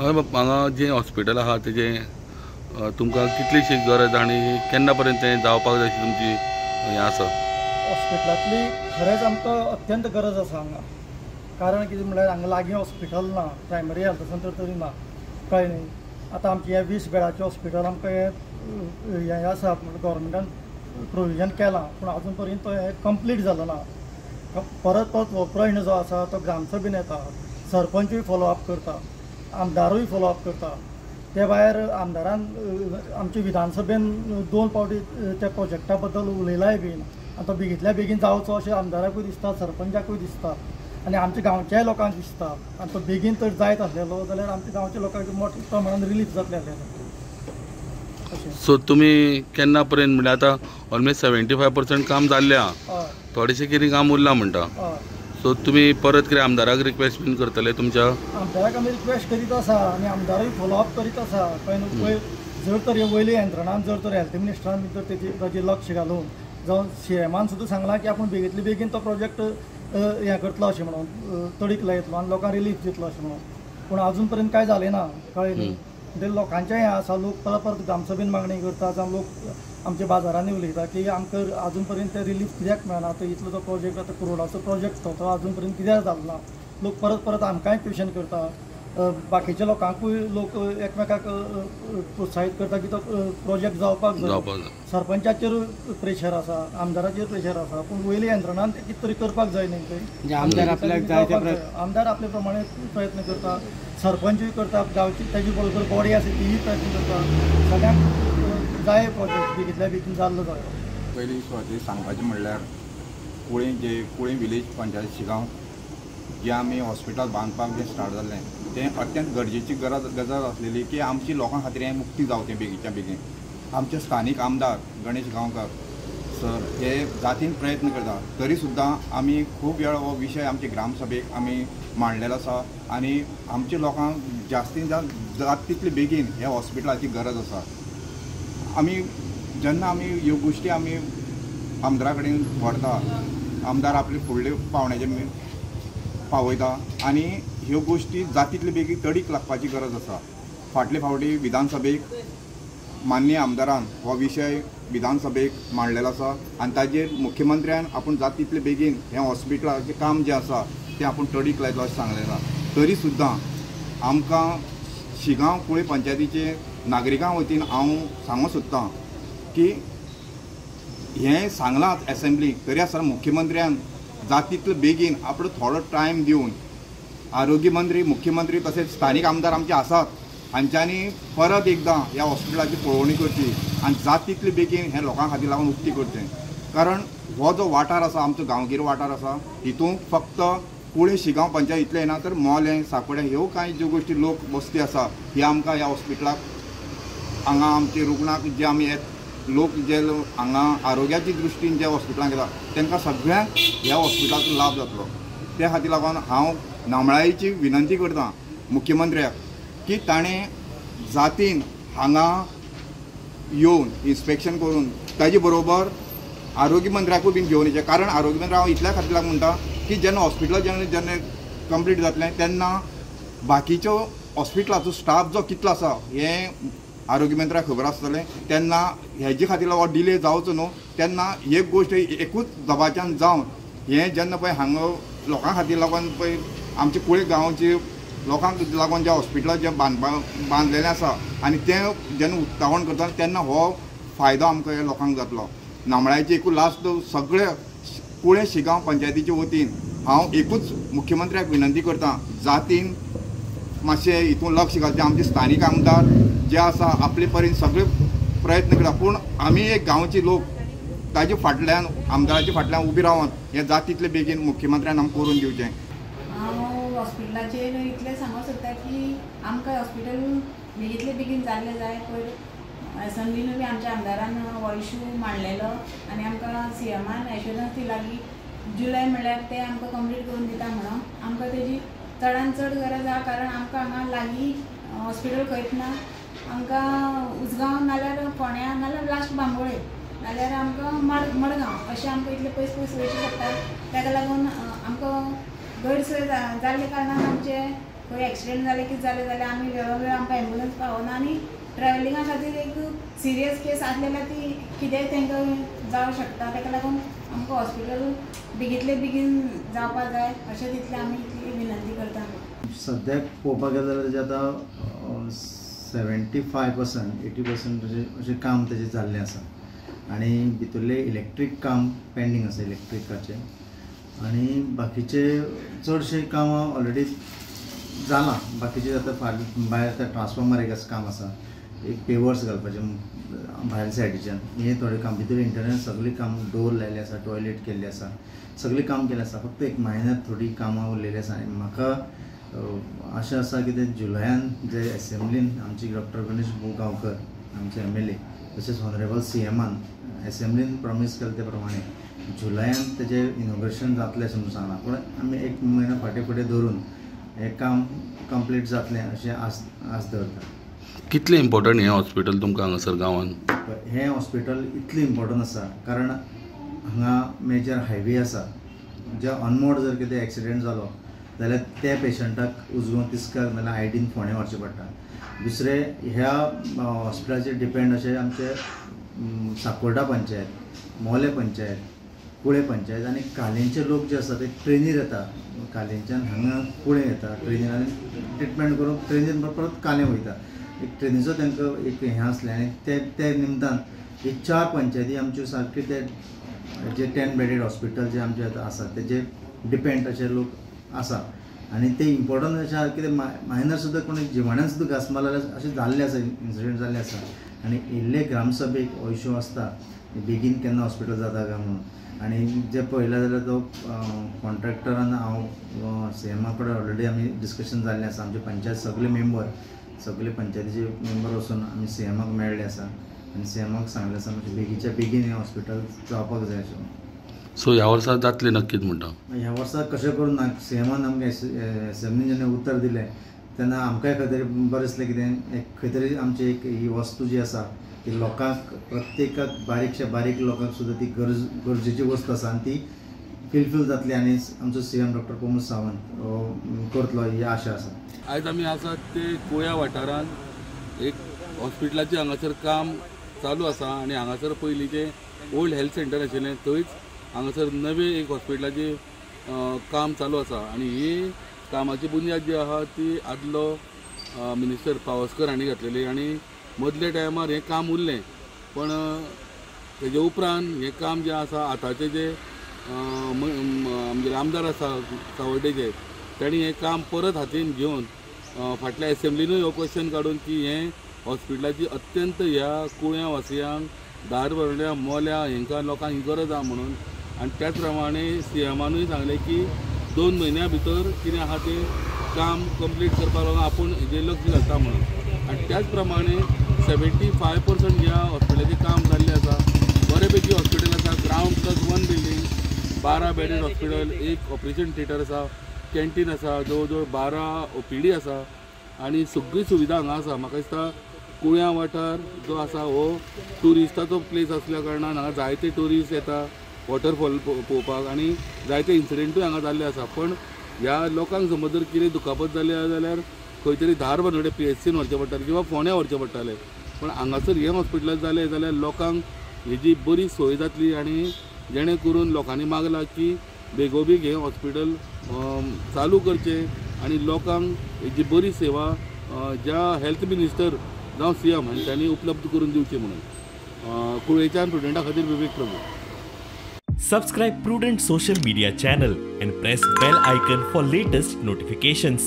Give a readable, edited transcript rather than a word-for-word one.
हय बाबा, हांगा जें हॉस्पिटल आहा तेजें तुमकां कितलीशी गरज आनी केन्ना पर्यंत तें जावपाक जाय अशी तुमची हें आसा? हॉस्पिटलांतली खरेंच आमकां अत्यंत गरज आसा हांगा. कारण कितें म्हळ्यार हांगा लागीं हॉस्पिटल ना, प्रायमरी हेल्थ सेंटर तरी ना, कळ्ळें न्ही. आतां आमचें हें 20 बेडाचें हॉस्पिटल आमकां हें आसा गव्हर्मेंटान प्रोविजन केलां, पूण आजून पर्यंत हें कंप्लीट जालो ना. परत हो प्रश्न जो आसा तो ग्रामसभेन येता, सरपंचूय फॉलोअप करता, आमदारूय फॉलोअप करता. ते भायर आमदारान आमच्या विधानसभेन 2 फावटी त्या प्रोजेक्टा बद्दल उलयलाय बीन, आनी तो बेगींतल्या बेगीन जावचो अशें आमदाराकूय दिसता, सरपंचाकूय दिसता आनी आमच्या गांवच्याय लोकांक दिसता. आनी तो बेगीन तर जायत आसलेलो जाल्यार आमच्या गांवच्या लोकांक मोठ्या प्रमाणान रिलीफ जातलें आसलेलें. सो तुमी केन्ना पर्यंत म्हणजे आतां ऑलमोस्ट 75% काम जाल्लें आहा, थोडेशें कितें काम उरलां म्हणटा. सो तुमी परत कितें आमदाराक रिक्वेस्ट बीन करतले? तुमच्या आमदाराक आमी रिक्वेस्ट करीत आसा आनी आमदारूय फॉलोअप करीत आसा. कळ्ळें, जर तर हे वयले यंत्रणान जर तर हेल्थ मिनिस्टरान जर ताजेर लक्ष घालून जावं CMान सुद्दां सांगलां की आपूण बेगींतले बेगीन तो प्रोजेक्ट हें करतलो अशें म्हणून, तडीक लायतलो आनी लोकांक रिलीफ दितलो अशें म्हणून. पूण आजून पर्यंत कांय जालें ना. कळ्ळें न्ही. म्हणजे लोकांचें हें आसा, लोक परत परत ग्रामसभेन मागणी करता, जावं लोक आमच्या बाजारांनी उलयता की आमकां आजून पर्यंत रिलीफ कित्याक मेळना. तो इतलो तो प्रोजेक्ट आतां करोडाचो प्रोजेक्ट तो आजून पर्यंत कित्याक जालो ना. लोक परत परत आमकांय क्वेश्चन करता, बाकीच्या लोकांकूय लोक एकमेकाक प्रोत्साहीत करता की तो प्रोजेक्ट जावपाक जाय. सरपंचाचेरूय प्रेशर आसा, आमदाराचेर प्रेशर आसा, पूण वयले यंत्रणान ते कितें तरी करपाक जाय न्ही. थंय आमदार आपले प्रमाणे प्रयत्न करता, सरपंचूय करता, गांवची ताजी बरोबर बॉडी आसा तीय प्रयत्न करता. सगळ्यांक जाय प्रोजेक्ट बेगींतल्या बेगीन जाल्लो जाय. पयलीं सुवातेर सांगपाचें म्हणल्यार कुळें विलेज पंचायत शिगांव जें आमी हॉस्पिटल बांदपाक जें स्टार्ट जाल्लें तें अत्यंत गरजेची गरज आसलेली की आमची लोकां खातीर हें मुक्ती जावचें बेगीच्या बेगीन. आमचे स्थानीक आमदार गणेश गांवकार सर हे जातीन प्रयत्न करता, तरी सुद्दां आमी खूब वेळ हो विशय आमचे ग्रामसभेक आमी मांडलेलो आसा आनी आमच्या लोकांक जास्तीत जास्त तितले बेगीन ह्या हॉस्पिटलाची गरज आसा. जेन्ना आमी ह्यो गोश्टी आमी आमदारा कडेन व्हरता, आमदार आपले फुडले पावण्याचे पावयता आनी ह्यो गोश्टी जातीतले बेगीन तडीक लागपाची गरज आसा. फाटले फावटी विधानसभेक माननीय आमदारान हो विशय विधानसभेक मांडलेलो आसा आनी ताजेर मुख्यमंत्र्यान आपूण जाता तितले बेगीन हें हॉस्पिटलाचें काम जें आसा तें आपूण तडीक लायतलो अशें सांगलें आसा. तरी सुद्दां आमकां शिगांव कुळें पंचायतीचे नागरिकां वतीन हांव सांगूं सोदतां की हें सांगलांच एसेंब्लीक, तरी आसतना मुख्यमंत्र्यान जाता तितलो बेगीन आपलो थोडो टायम दिवन आरोग्य मंत्री, मुख्यमंत्री तशेंच स्थानीक आमदार आमचे आसात, हांच्यांनी परत एकदां ह्या हॉस्पिटलाची पळोवणी करची आनी जाता तितले बेगीन हें लोकां खातीर लागून उक्ती करचें. कारण हो जो वाठार आसा, आमचो गांवगिरो वाठार आसा, हितूंक फक्त कुळें शिगांव पंचायत इतलें ना तर मोलें, सांकवाडे ह्यो कांय ज्यो गोश्टी लोक वस्ती आसा ही आमकां ह्या हॉस्पिटलाक हांगा आमचे रुग्णाक जे आमी लोक जे हांगा आरोग्याची दृश्टीन जे हॉस्पिटलांत येता तांकां सगळ्यांक ह्या हॉस्पिटलाचो लाभ जातलो. त्या खातीर लागून हांव नामळाईची विनंती करतां मुख्यमंत्र्याक की ताणें जातीन हांगा येवन इन्स्पेक्शन करून ताजे बरोबर आरोग्य मंत्र्याकूय बीन घेवन येचें. कारण आरोग्य मंत्री हांव इतल्या खातीर लागून म्हणटा की जेन्ना हॉस्पिटल जेन्ना कंप्लीट जातलें तेन्ना बाकीच्यो हॉस्पिटलाचो स्टाफ जो कितलो आसा हें आरोग्य मंत्र्याक खबर आसतलें. तेन्ना हेजे खातीर हो डिले जावचो न्हू. तेन्ना एक गोश्ट एकूच जबाच्यान जावन हें जेन्ना पळय हांगा लोकां खातीर लागून पळय आमचे कुळें गांवचे लोकांक लागून जें हॉस्पिटल जें बांदलेलें आसा आनी तें जेन्ना उक्तावण करता तेन्ना हो फायदो आमकां ह्या लोकांक जातलो. नामळायची एकूच लास्ट सगळे कुळें शिगांव पंचायतीचे वतीन हांव एकूच मुख्यमंत्र्याक विनंती करतां, जातीन मातशें हितून लक्ष घालचें. आमचे स्थानीक आमदार जे आसा आपले परीन सगळे प्रयत्न करता, पूण आमी एक गांवचे लोक ताजे फाटल्यान आमदाराच्या फाटल्यान उबी रावन हें जाता तितले बेगीन मुख्यमंत्र्यान आमकां करून दिवचें. हांव हॉस्पिटलाचेर इतलें सांगूंक सोदता की आमकां हॉस्पिटल बेगींतले बेगीन जाल्लें जाय. पयर असेंब्लीनूय बी आमच्या आमदारान हो इशू मांडलेलो आनी आमकां CMान एश्युरन्स दिला की जुलय म्हणल्यार ते आमकां कंप्लीट करून दिता म्हणून. आमकां तेजी चडांत चड गरज आसा, कारण आमकां हांगा लागीं हॉस्पिटल खंयच ना. आमकां उसगांव नाल्यार फोंड्या नाल्यार लास्ट बांबोळे नाल्यार आमकां मडगांव अशें आमकां इतले पयस वयचें पडटा. ताका लागून आमकां गैरसोय जाल्ले कारणान आमचे खंय एक्सिडेंट जालें कितें जालें जाल्यार आमी वेळोवेळ आमकां एम्बुलन्स पावना आनी ट्रॅव्हलिंगा खातीर एक सिरियस केस आसली जाल्यार ती कितेंय तांकां जावं शकता, ताका लागून आमकां हॉस्पिटल बेगींतले बेगीन जावपाक जाय अशें तितलें आमी इतली विनंती करता. सद्याक पळोवपाक गेल्यार ताजें आतां 75% 80% अशें काम ताजें जाल्लें आसा आनी भितरलें इलेक्ट्रीक काम पेंडींग आसा इलेक्ट्रिकाचें आनी बाकीचे चडशें कामां ऑलरेडी जालां. बाकीचे आतां भायर आतां ट्रान्सफॉर्मर एक काम आसा, एक पेवर्स घालपाचें भायर सायडीच्यान, हें थोडें काम भितर इंटरनल सगळीं काम डोर लायले आसा, टॉयलेट केल्लें आसा, सगळीं काम केलें आसा. फक्त एक मायनर थोडीं कामां उरलेलीं आसा आनी म्हाका आशा आसा की ते जुलयान जे एसेंब्लीन आमची डॉक्टर गणेश गांवकर आमचे MLA तशेंच ऑनरेबल CMान एसेंब्लीन प्रॉमीस केले ते प्रमाणे जुलयान तेजें इनॉग्रेशन जातलें अशें म्हणून सांगलां. पूण आमी एक म्हयनो फाटीं फुडें धरून हें काम कंप्लीट जातलें अशें आस दवरता. कितलें इम्पॉर्टंट हें हॉस्पिटल तुमकां हांगासर गांवांत? हें हॉस्पिटल इतलें इम्पॉर्टंट आसा कारण हांगा मेजर हायवे आसा. जे अनमोड जर कितें एक्सिडेंट जालो जाल्यार त्या पेशंटाक उजगांव तिस्कार नाल्यार आयडीन फोंडें व्हरचें पडटा. दुसरें ह्या हॉस्पिटलाचेर डिपेंड अशें आमचे साकोर्डा पंचायत, मोले पंचायत, कुळे पंचायत आनी कालेंचे लोक जे आसा ते ट्रेनीर येता, कालेंच्यान हांगा कुळे येता ट्रेनीर आनी ट्रिटमेंट करून ट्रेनीर परत कालें वयता. एक ट्रेनीचो तांकां एक हें आसलें आनी ते निमतान ही 4 पंचायती आमच्यो सारके ते जे 10 बेडेड हॉस्पिटल जे आमचे आतां आसा तेजे डिपेंड अशे लोक आसा आनी ते इम्पॉर्टंट अशें आसा कितें मायनर सुद्दां कोणी जिवाण्यान सुद्दां घास मारलें अशें जाल्लें आसा, इन्सिडेंट जाल्ले आसा आनी इल्ले ग्रामसभेक हो इश्यू आसता बेगीन केन्ना हॉस्पिटल जाता काय म्हणून. आनी जे पळयलें जाल्यार तो कॉन्ट्रॅक्टरान हांव CMा कडेन ऑलरेडी आमी डिस्कशन जाल्लें आसा. आमचे पंचायत सगळे पंचायतीचे मेंबर वचून आमी CMाक मेळ्ळे आसा आनी CMाक सांगलें आसा म्हणजे बेगीच्या बेगीन हें हॉस्पिटल जावपाक जाय अशें. सो ह्या वर्सा जातलें नक्कीच म्हणटा? ह्या वर्सा कशें करून ना CMान आमकां एसेंब्लीन जेन्ना उतर दिलें तेन्ना आमकांय खंय तरी बरें दिसलें कितें एक खंय तरी आमची एक ही वस्तू जी आसा ती लोकांक प्रत्येकाक बारीकशा बारीक लोकांक सुद्दां ती गरजेची वस्त आसा आनी ती फिलफील जातली आनी आमचो CM डॉक्टर प्रमोद सावंत करतलो ही आशा आसा. आयज आमी आसात ते कुळ्या वाठारांत एक हॉस्पिटलाचें हांगासर काम चालू आसा आनी हांगासर पयलींचें ओल्ड हेल्थ सेंटर आशिल्लें थंयच हांगासर नवें एक हॉस्पिटलाचें काम चालू आसा आनी ही कामाची बुनयाद जी आहा ती आदलो मिनिस्टर पावसकर हांणी घातलेली आनी मदल्या टायमार हें काम उरलें पण तेजे उपरांत हें काम जें आसा आतांचे जे आमचे आमदार आसा सावर्डेचे तांणी हें काम परत हातीन घेवन फाटल्या एसेंब्लीनूय हो क्वेश्चन काडून की हें हॉस्पिटलाची अत्यंत ह्या कुळ्या वासियांक धारभरण्या मोल्या हेंकां लोकांक ही गरज आहा म्हणून आनी त्याच प्रमाणे CMानूय सांगलें की 2 म्हयन्या भितर कितें आहा तें काम कंप्लीट करपाक लागून आपूण हेजेर लक्ष घालता म्हणून आनी त्याच प्रमाणे 75% ह्या हॉस्पिटलाचें काम जाल्लें आसा. बरेपैकी हॉस्पिटल आसा, ग्रावंड +1 बिल्डींग, 12 बेडेड हॉस्पिटल, एक ऑपरेशन थिएटर आसा, कॅन्टीन आसा, जवळ जवळ 12 OPD आसा आनी सगळी सुविधा हांगा आसा. म्हाका दिसता कुळ्या वाठार जो आसा हो ट्युरिस्टाचो प्लेस आसल्या कारणान हांगा जायते ट्युरिस्ट येता वॉटरफॉल पळोवपाक आनी जायते इन्सिडेंटूय हांगा जाल्ले आसा. पण ह्या लोकांक समज जर कितें दुखापत जाली जाल्यार खंय तरी धारबांदोडे PHCन व्हरचें पडटालें किंवा फोंड्या व्हरचें पडटालें. पण हांगासर हें हॉस्पिटल जालें जाल्यार लोकांक हेजी बरी सोय जातली आनी जेणे करून लोकांनी मागलां की बेगोबेग हें हॉस्पिटल चालू करचें आनी लोकांक हेजी बरी सेवा ज्या हेल्थ मिनिस्टर जावं CM हांणी त्यांनी उपलब्ध करून दिवची म्हणून. कुळेच्यान प्रुडंटा खातीर विवेक प्रभू. Subscribe Prudent social media channel and press bell icon for latest notifications.